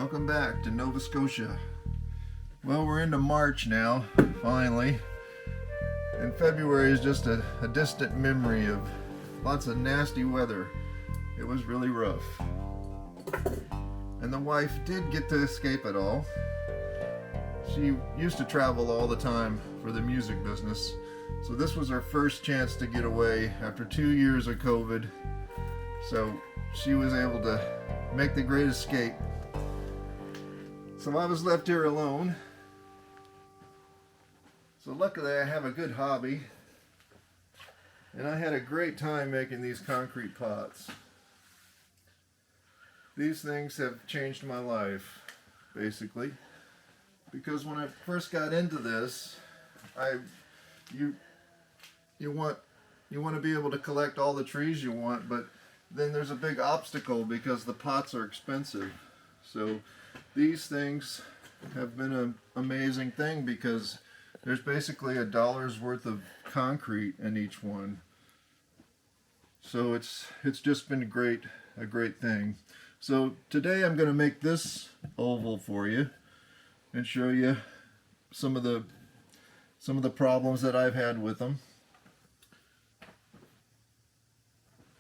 Welcome back to Nova Scotia. Well, we're into March now, finally. And February is just a distant memory of lots of nasty weather. It was really rough. And the wife did get to escape it all. She used to travel all the time for the music business. So this was her first chance to get away after 2 years of COVID. So she was able to make the great escape. So I was left here alone. So luckily I have a good hobby. And I had a great time making these concrete pots. These things have changed my life, basically. Because when I first got into this, you want to be able to collect all the trees you want, but then there's a big obstacle because the pots are expensive. So these things have been an amazing thing because there's basically $1 worth of concrete in each one. So it's just been a great thing. So today I'm going to make this oval for you and show you some of the problems that I've had with them.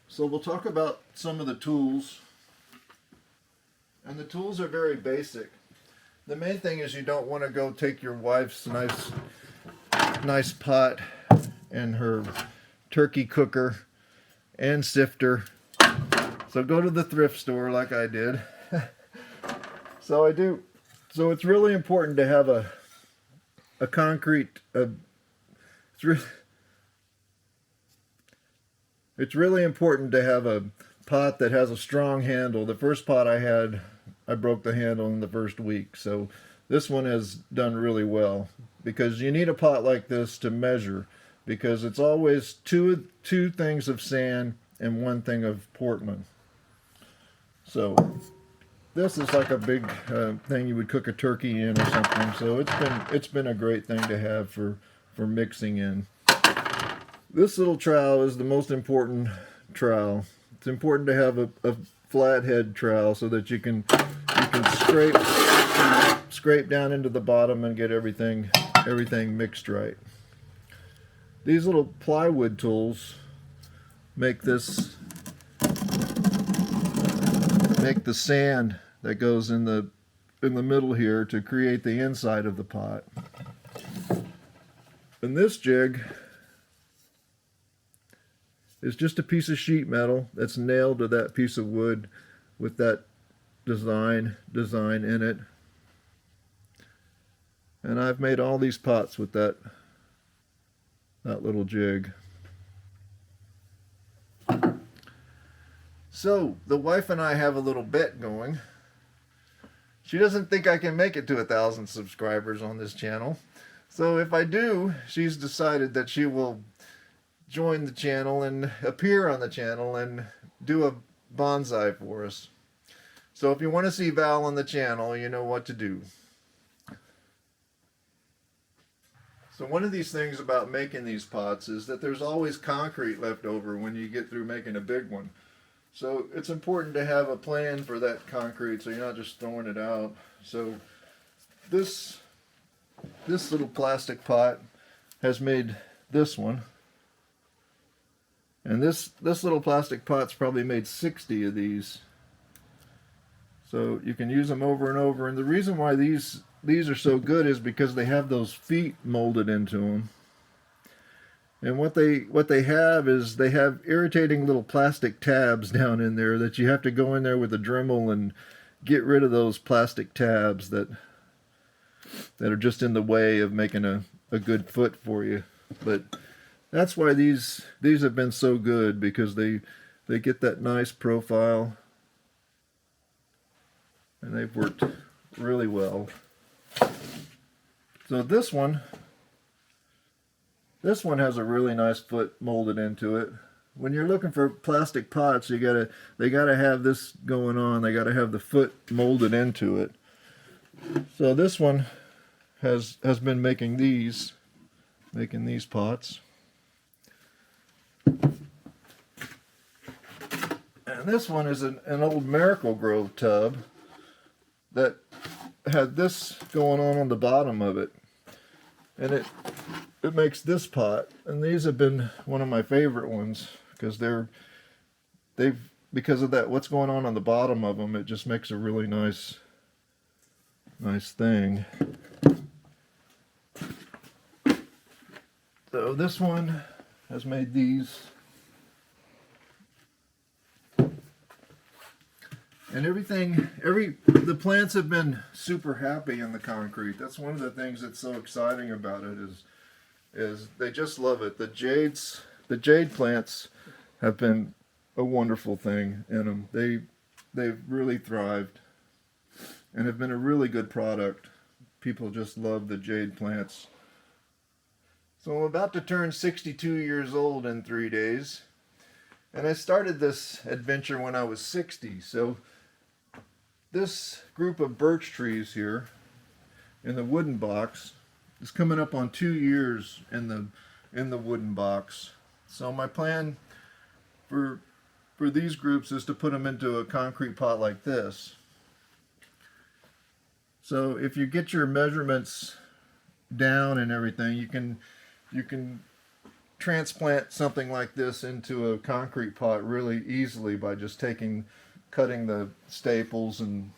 So we'll talk about some of the tools. And the tools are very basic. The main thing is you don't want to go take your wife's nice pot and her turkey cooker and sifter. So go to the thrift store like I did. So I do. So it's really important to have a it's really important to have a pot that has a strong handle. The first pot I had, I broke the handle in the first week. So this one has done really well because you need a pot like this to measure, because it's always two things of sand and 1 thing of Portland. So this is like a big thing you would cook a turkey in or something. So it's been a great thing to have for mixing in. This little trowel is the most important trowel. It's important to have a flathead trowel so that you can scrape down into the bottom and get everything mixed right. These little plywood tools make the sand that goes in the middle here to create the inside of the pot. And this jig is just a piece of sheet metal that's nailed to that piece of wood with that design in it. And I've made all these pots with that little jig. So the wife and I have a little bet going. She doesn't think I can make it to 1,000 subscribers on this channel. So if I do, she's decided that she will join the channel and appear on the channel and do a bonsai for us. So if you want to see Val on the channel, you know what to do. So one of these things about making these pots is that there's always concrete left over when you get through making a big one. So it's important to have a plan for that concrete so you're not just throwing it out. So this little plastic pot has made this one. And this little plastic pot's probably made 60 of these. So you can use them over and over. And the reason why these are so good is because they have those feet molded into them. And what they have is they have irritating little plastic tabs down in there that you have to go in there with a Dremel and get rid of those plastic tabs that are just in the way of making a good foot for you. But that's why these have been so good, because they get that nice profile and they've worked really well. So this one has a really nice foot molded into it. When you're looking for plastic pots, they gotta have this going on. They gotta have the foot molded into it. So this one has been making these pots. And this one is an old Miracle-Gro tub that had this going on the bottom of it, and it makes this pot. And these have been one of my favorite ones because because of that, what's going on the bottom of them, it just makes a really nice thing. So this one has made these, and the plants have been super happy in the concrete. That's one of the things that's so exciting about it is they just love it. The jade plants have been a wonderful thing in them. They've really thrived and have been a really good product. People just love the jade plants. So I'm about to turn 62 years old in 3 days, and I started this adventure when I was 60. So this group of birch trees here in the wooden box is coming up on 2 years in the wooden box. So my plan for these groups is to put them into a concrete pot like this. So if you get your measurements down and everything, you can transplant something like this into a concrete pot really easily by just cutting the staples and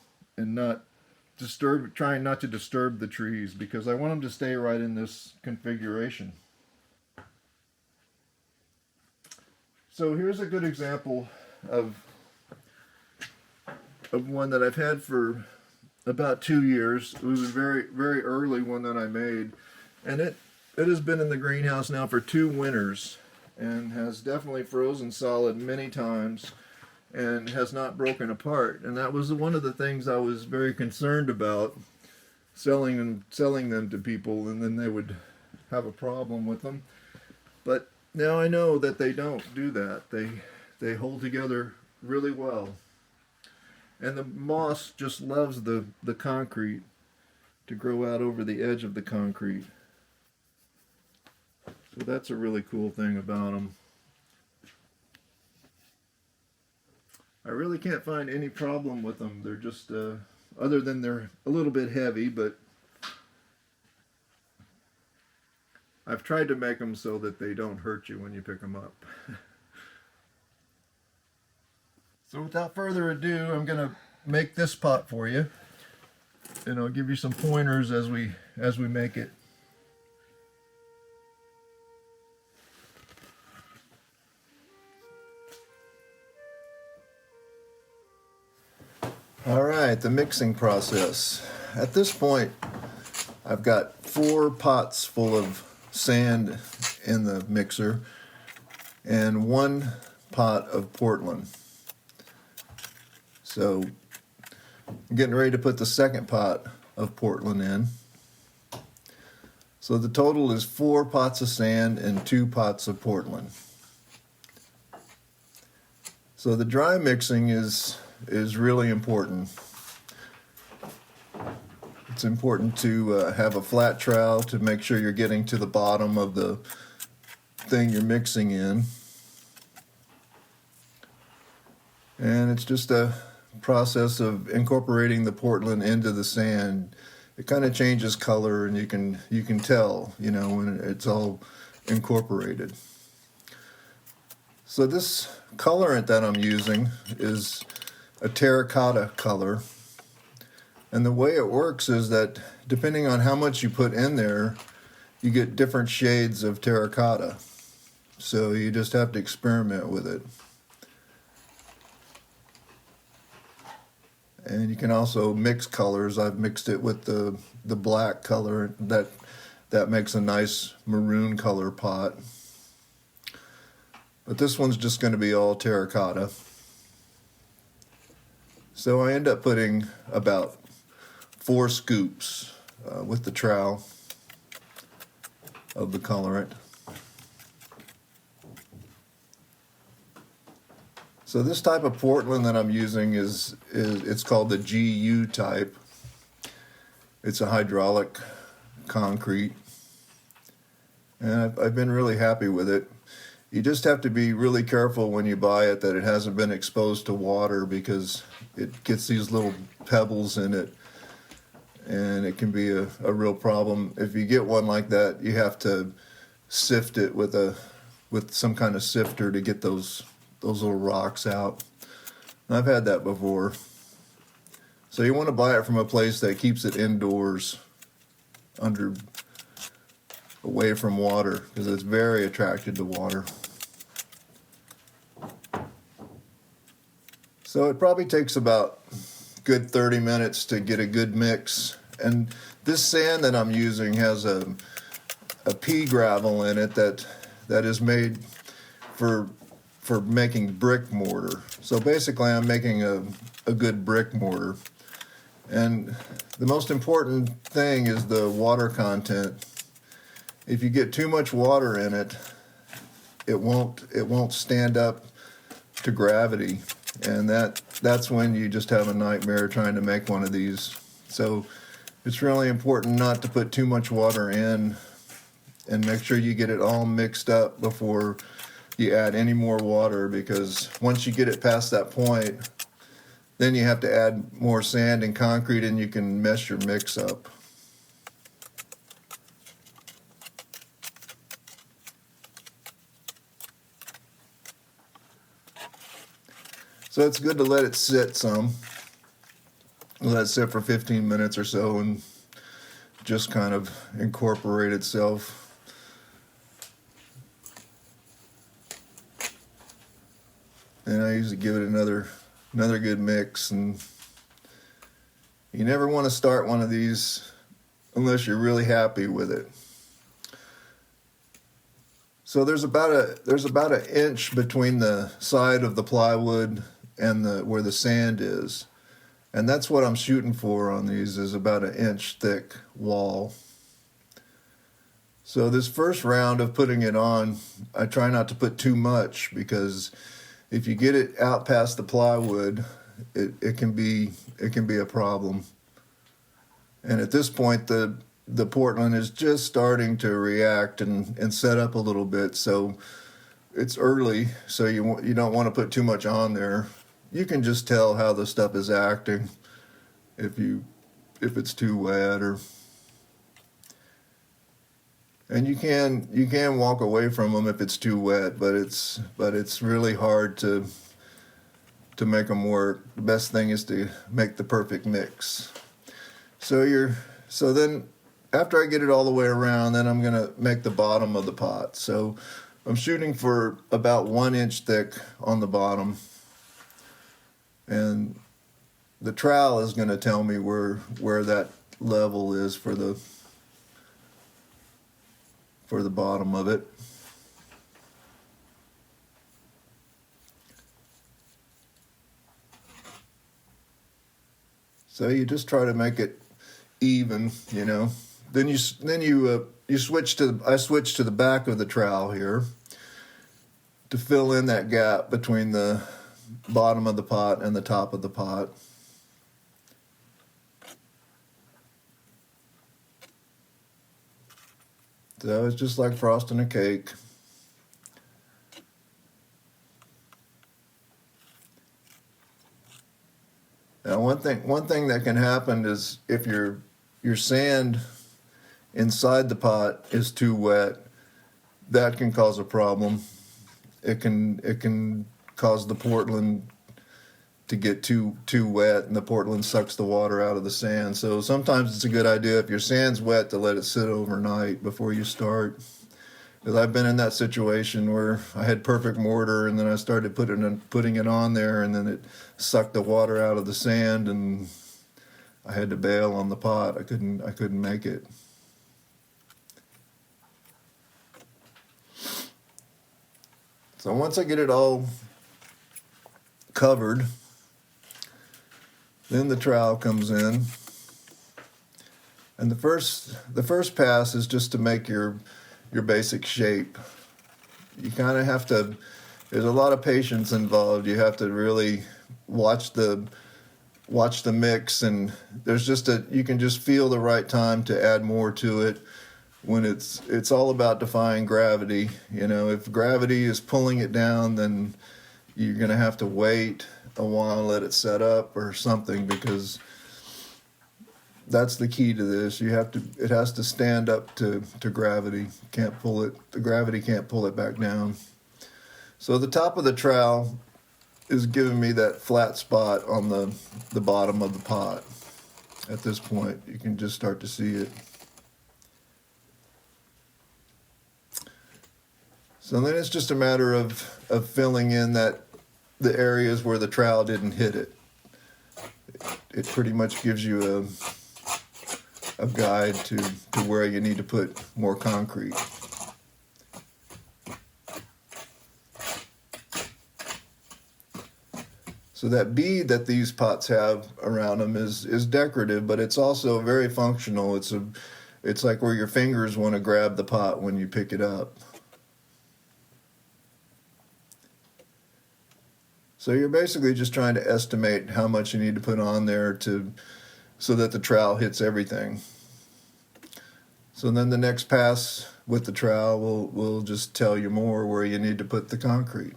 trying not to disturb the trees, because I want them to stay right in this configuration. So here's a good example of one that I've had for about 2 years. It was a very, very early one that I made, and it has been in the greenhouse now for 2 winters and has definitely frozen solid many times and has not broken apart. And that was one of the things I was very concerned about, selling them to people, and then they would have a problem with them. But now I know that they don't do that. They hold together really well. And the moss just loves the concrete to grow out over the edge of the concrete. So that's a really cool thing about them. I really can't find any problem with them. They're just, other than they're a little bit heavy, but I've tried to make them so that they don't hurt you when you pick them up. So without further ado, I'm going to make this pot for you, and I'll give you some pointers as we make it. All right, the mixing process. At this point, I've got 4 pots full of sand in the mixer and 1 pot of Portland. So I'm getting ready to put the second pot of Portland in. So the total is 4 pots of sand and 2 pots of Portland. So the dry mixing is really important. It's important to have a flat trowel to make sure you're getting to the bottom of the thing you're mixing in. And it's just a process of incorporating the Portland into the sand. It kind of changes color, and you can tell, when it's all incorporated. So this colorant that I'm using is a terracotta color, and the way it works is that depending on how much you put in there, you get different shades of terracotta. So you just have to experiment with it. And you can also mix colors. I've mixed it with the black color. That makes a nice maroon color pot. But this one's just going to be all terracotta. So I end up putting about 4 scoops with the trowel of the colorant. So this type of Portland that I'm using is it's called the GU type. It's a hydraulic concrete, and I've been really happy with it. You just have to be really careful when you buy it that it hasn't been exposed to water, because it gets these little pebbles in it and it can be a real problem. If you get one like that, you have to sift it with some kind of sifter to get those little rocks out. And I've had that before. So you want to buy it from a place that keeps it indoors, away from water, because it's very attracted to water. So it probably takes about good 30 minutes to get a good mix. And this sand that I'm using has a pea gravel in it that is made for making brick mortar. So basically I'm making a good brick mortar. And the most important thing is the water content. If you get too much water in it, it won't stand up to gravity, and that's when you just have a nightmare trying to make one of these. So it's really important not to put too much water in, and make sure you get it all mixed up before you add any more water, because once you get it past that point, then you have to add more sand and concrete, and you can mess your mix up. So it's good to let it sit some. Let it sit for 15 minutes or so and just kind of incorporate itself. And I usually give it another good mix. And you never want to start one of these unless you're really happy with it. So there's about an inch between the side of the plywood and where the sand is, and that's what I'm shooting for on these, is about an inch thick wall. So this first round of putting it on, I try not to put too much, because if you get it out past the plywood, it can be a problem. And at this point, the Portland is just starting to react and set up a little bit, so it's early, so you don't want to put too much on there. You can just tell how the stuff is acting if it's too wet, and you can walk away from them if it's too wet, but it's really hard to make them work. The best thing is to make the perfect mix. So then after I get it all the way around, then I'm going to make the bottom of the pot. So I'm shooting for about 1 inch thick on the bottom. And the trowel is going to tell me where that level is for the bottom of it. So you just try to make it even, you know. Then you switch to the back of the trowel here to fill in that gap between the bottom of the pot and the top of the pot. So it's just like frosting a cake. Now one thing that can happen is if your sand inside the pot is too wet, that can cause a problem. It can cause the Portland to get too wet, and the Portland sucks the water out of the sand. So sometimes it's a good idea, if your sand's wet, to let it sit overnight before you start. Because I've been in that situation where I had perfect mortar, and then I started putting it on there, and then it sucked the water out of the sand, and I had to bail on the pot. I couldn't make it. So once I get it all covered, then the trowel comes in, and the first pass is just to make your basic shape. You kind of have to. There's a lot of patience involved. You have to really watch the mix, and you can just feel the right time to add more to it. When it's all about defying gravity. You know, if gravity is pulling it down, then you're gonna have to wait a while, let it set up or something, because that's the key to this. It has to stand up to gravity. Can't pull it. The gravity can't pull it back down. So the top of the trowel is giving me that flat spot on the bottom of the pot. At this point, you can just start to see it. So then it's just a matter of filling in the areas where the trowel didn't hit it. It pretty much gives you a guide to where you need to put more concrete. So that bead that these pots have around them is decorative, but it's also very functional. It's like where your fingers want to grab the pot when you pick it up. So you're basically just trying to estimate how much you need to put on there so that the trowel hits everything. So then the next pass with the trowel will just tell you more where you need to put the concrete.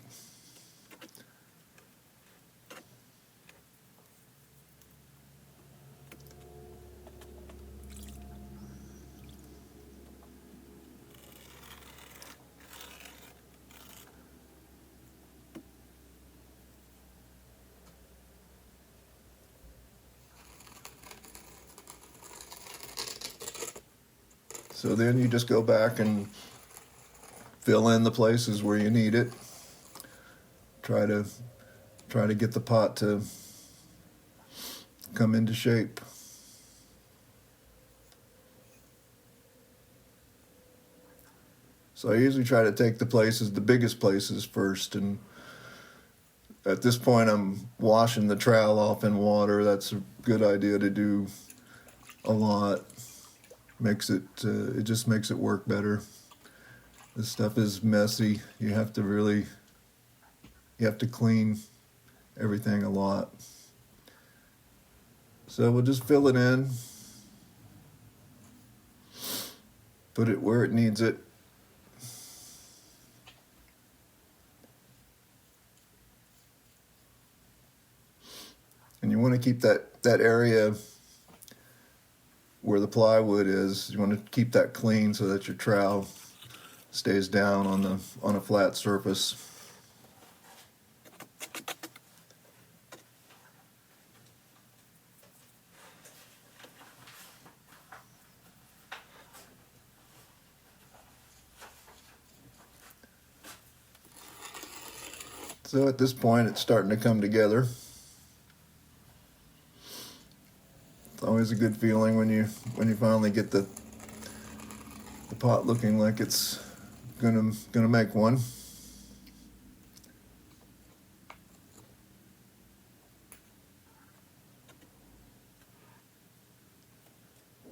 So then you just go back and fill in the places where you need it. Try to get the pot to come into shape. So I usually try to take the biggest places first, and at this point I'm washing the trowel off in water. That's a good idea to do a lot. It just makes it work better. This stuff is messy. You have to clean everything a lot. So we'll just fill it in, put it where it needs it. And you want to keep that area where the plywood is, you want to keep that clean so that your trowel stays down on a flat surface. So at this point it's starting to come together. It's always a good feeling when you finally get the pot looking like it's gonna make one.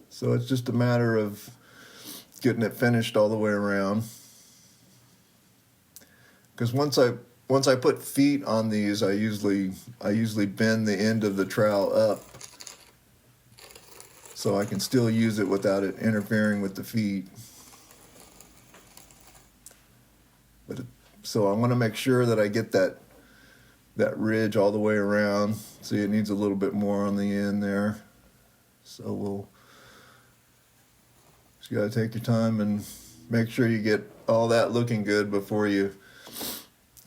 So it's just a matter of getting it finished all the way around. Because once I put feet on these, I usually bend the end of the trowel up so I can still use it without it interfering with the feet. So I want to make sure that I get that ridge all the way around. See, it needs a little bit more on the end there. So we'll just gotta take your time and make sure you get all that looking good before you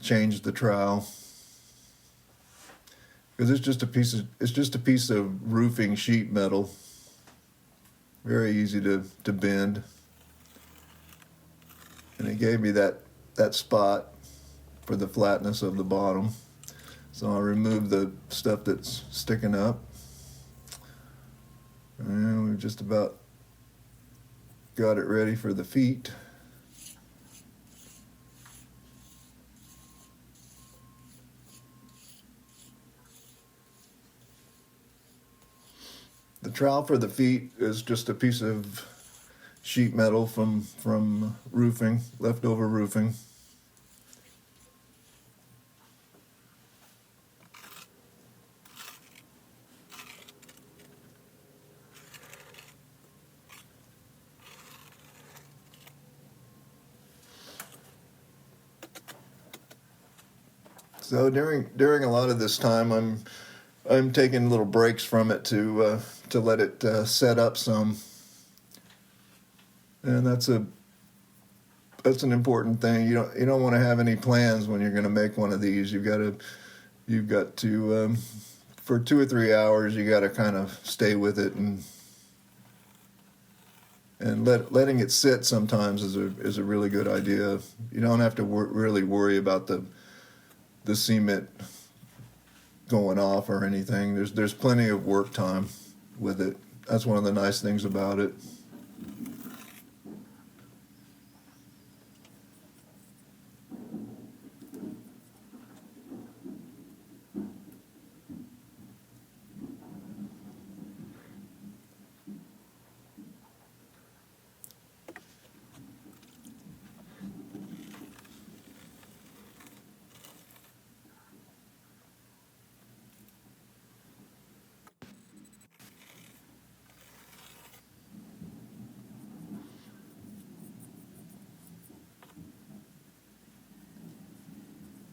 change the trowel. Because it's just a piece of roofing sheet metal. Very easy to bend. And it gave me that spot for the flatness of the bottom. So I'll remove the stuff that's sticking up. And we've just about got it ready for the feet. The trowel for the feet is just a piece of sheet metal from roofing, leftover roofing. So during a lot of this time, I'm taking little breaks from it to let it set up some, and that's an important thing. You don't want to have any plans when you're going to make one of these. You've got to for 2 or 3 hours you got to kind of stay with it, and letting it sit sometimes is a really good idea. You don't have to really worry about the cement going off or anything. There's plenty of work time with it. That's one of the nice things about it.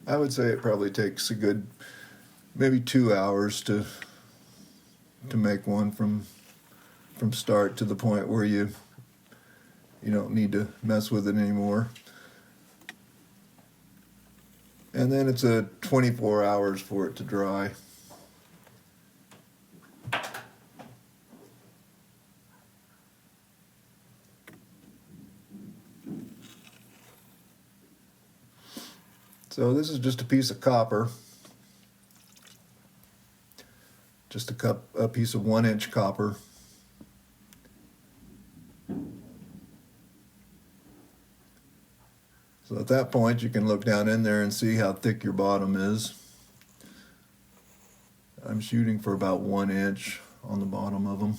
I would say it probably takes a good maybe 2 hours to make one from start to the point where you don't need to mess with it anymore. And then it's 24 hours for it to dry. So this is just a piece of copper, just a piece of 1-inch copper. So at that point you can look down in there and see how thick your bottom is. I'm shooting for about 1 inch on the bottom of them.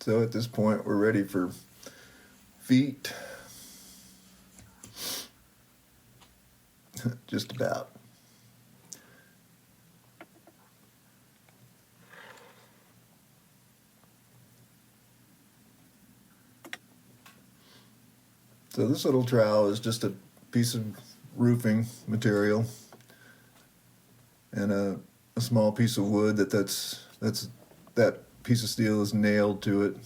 So at this point we're ready for feet. Just about. So this little trowel is just a piece of roofing material and a small piece of wood that piece of steel is nailed to it.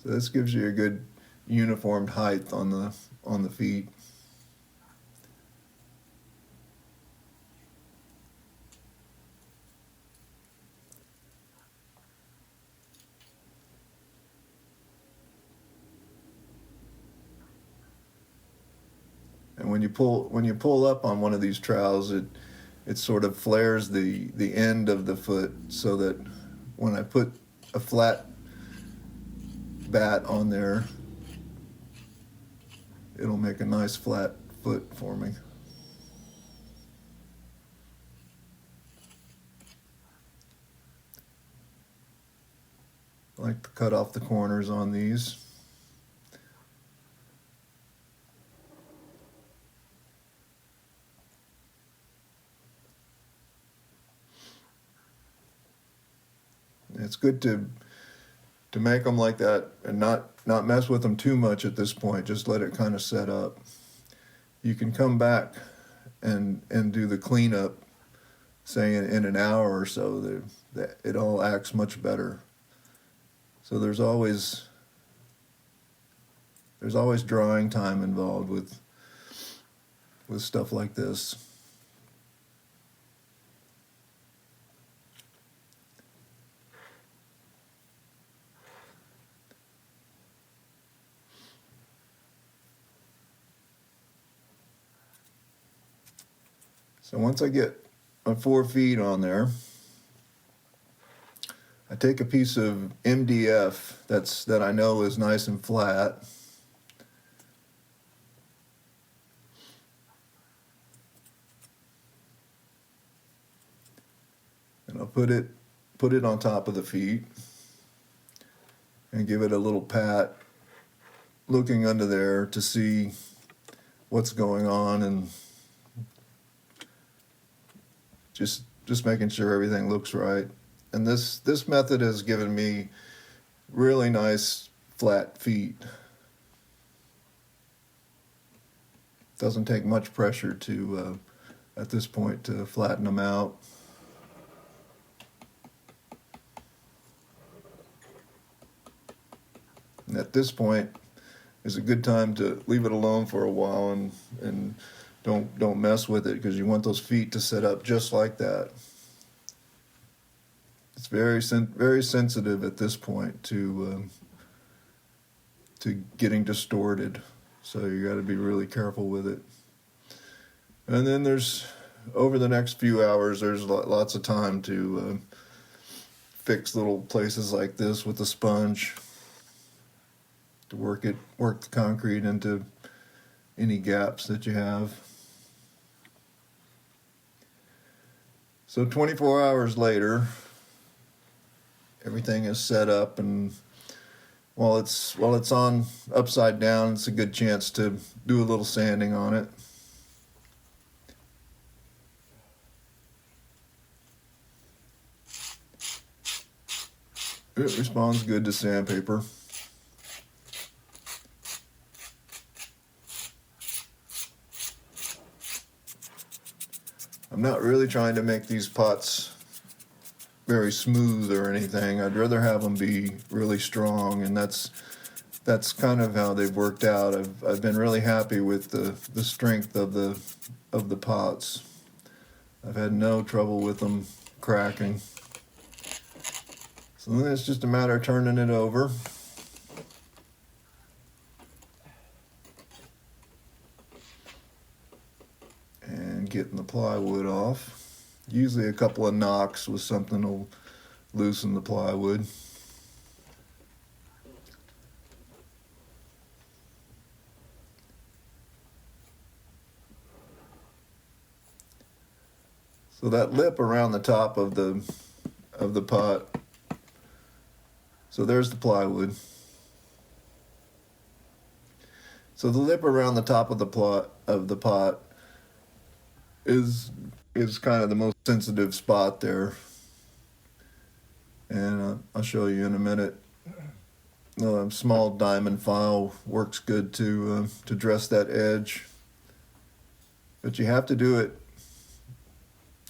So this gives you a good uniformed height on the feet. And when you pull up on one of these trowels, it sort of flares the end of the foot, so that when I put a flat bat on there, it'll make a nice flat foot for me. I like to cut off the corners on these. It's good to make them like that and not mess with them too much at this point. Just let it kind of set up. You can come back and do the cleanup, say in an hour or so. That it all acts much better. So there's always drying time involved with stuff like this. So once I get my 4 feet on there, I take a piece of MDF that I know is nice and flat. And I'll put it on top of the feet and give it a little pat, looking under there to see what's going on, and just making sure everything looks right. And this method has given me really nice flat feet. Doesn't take much pressure to at this point to flatten them out. And at this point is a good time to leave it alone for a while and don't mess with it, because you want those feet to set up just like that. It's very sensitive at this point to getting distorted, so you got to be really careful with it. And then over the next few hours, there's lots of time to fix little places like this with a sponge, to work the concrete into any gaps that you have. So 24 hours later, everything is set up, and while it's on upside down, it's a good chance to do a little sanding on it. It responds good to sandpaper. I'm not really trying to make these pots very smooth or anything. I'd rather have them be really strong, and that's kind of how they've worked out. I've been really happy with the strength of the pots. I've had no trouble with them cracking. So then it's just a matter of turning it over. And getting the plywood off. Usually a couple of knocks with something will loosen the plywood. So that lip around the top of the pot. So there's the plywood. So the lip around the top of the pot is kind of the most sensitive spot there, and I'll show you in a minute. The small diamond file works good to dress that edge, but you have to do it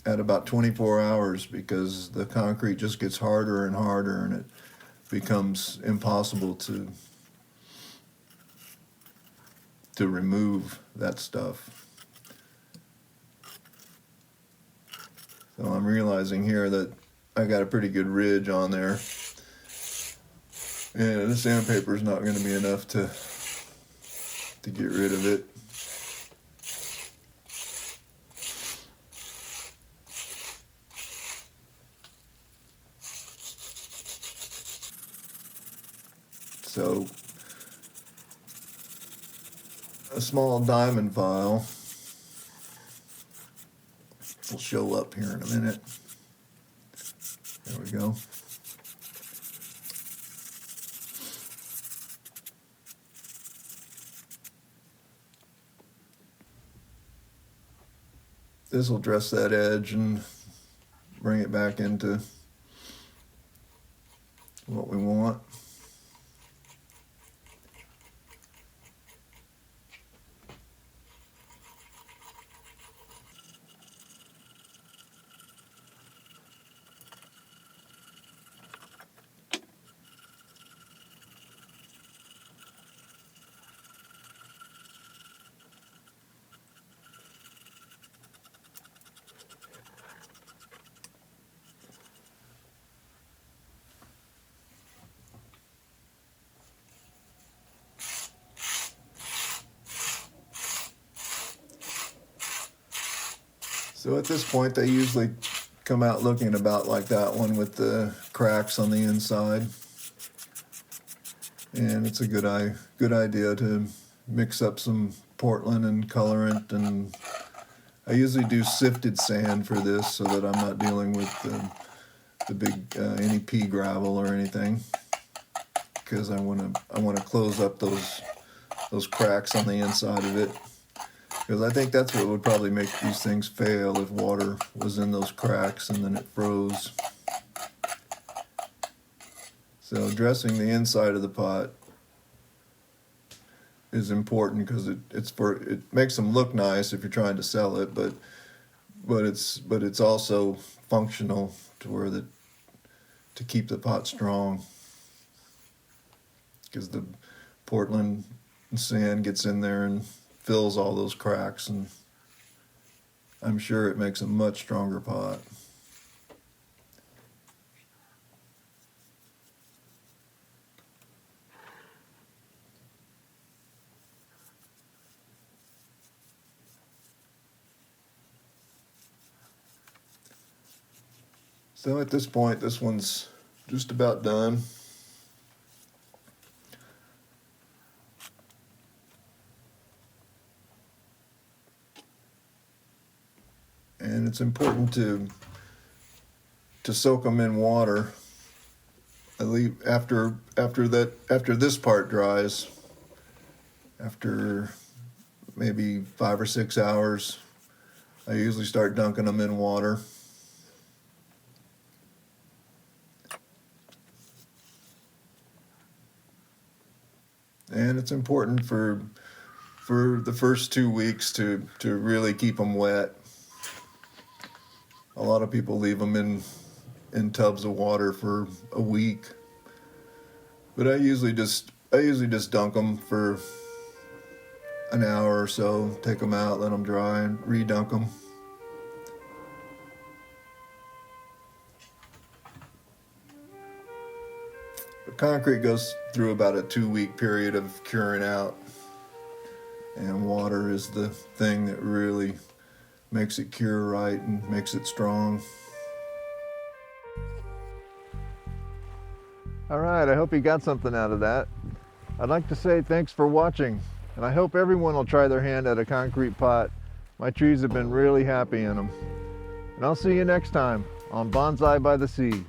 at about 24 hours because the concrete just gets harder and harder, and it becomes impossible to remove that stuff. So I'm realizing here that I got a pretty good ridge on there, and the sandpaper is not going to be enough to get rid of it. So a small diamond file will show up here in a minute. There we go. This will dress that edge and bring it back into what we want. So at this point, they usually come out looking about like that one with the cracks on the inside. And it's a good idea to mix up some Portland and colorant, and I usually do sifted sand for this so that I'm not dealing with any pea gravel or anything, because I want to close up those cracks on the inside of it, because I think that's what would probably make these things fail, if water was in those cracks and then it froze. So dressing the inside of the pot is important, because it makes them look nice if you're trying to sell it, but it's also functional to keep the pot strong, because the Portland sand gets in there and fills all those cracks, and I'm sure it makes a much stronger pot. So at this point, this one's just about done. And it's important to soak them in water. At least after this part dries, after maybe 5 or 6 hours, I usually start dunking them in water. And it's important for the first 2 weeks to really keep them wet. A lot of people leave them in tubs of water for a week, but I usually just dunk them for an hour or so, take them out, let them dry, and re-dunk them. Concrete goes through about a 2-week period of curing out, and water is the thing that really makes it cure right and makes it strong. All right, I hope you got something out of that. I'd like to say thanks for watching, and I hope everyone will try their hand at a concrete pot. My trees have been really happy in them. And I'll see you next time on Bonsai by the Sea.